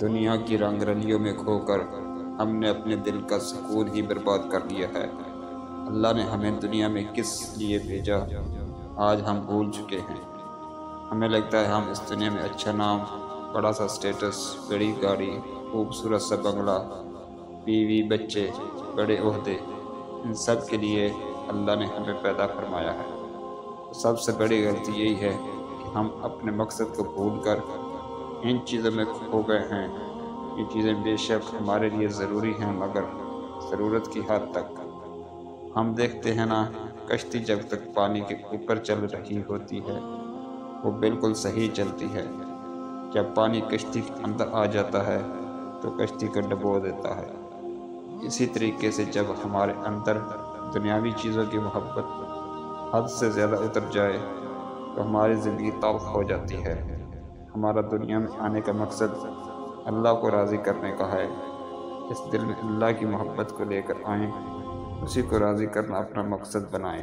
دنیا کی رنگ رلیوں میں کھو کر ہم نے اپنے دل کا سکون ہی برباد کر لیا ہے۔ اللہ نے ہمیں دنیا میں کس لیے بھیجا، آج ہم بھول چکے ہیں۔ ہمیں لگتا ہے ہم اس دنیا میں اچھا نام، بڑا سا سٹیٹس، بڑی گاڑی، خوبصورت سا بنگلہ، بیوی، بچے، بڑے عہدے، ان سب کے لیے اللہ نے ہمیں پیدا فرمایا ہے۔ سب سے بڑی غلطی یہی ہے کہ ہم اپنے مقصد کو بھول کر ان چیزوں میں کھو گئے ہیں۔ یہ چیزیں بے شک ہمارے لیے ضروری ہیں، مگر ضرورت کی حد تک۔ ہم دیکھتے ہیں نا، کشتی جب تک پانی کے اوپر چل رہی ہوتی ہے وہ بالکل صحیح چلتی ہے۔ جب پانی کشتی کے اندر آ جاتا ہے تو کشتی کو ڈبو دیتا ہے۔ اسی طریقے سے جب ہمارے اندر دنیاوی چیزوں کی محبت حد سے زیادہ اتر جائے تو ہماری زندگی تلخ ہو جاتی ہے۔ ہمارا دنیا میں آنے کا مقصد اللہ کو راضی کرنے کا ہے۔ اس دل میں اللہ کی محبت کو لے کر آئیں، اسی کو راضی کرنا اپنا مقصد بنائیں۔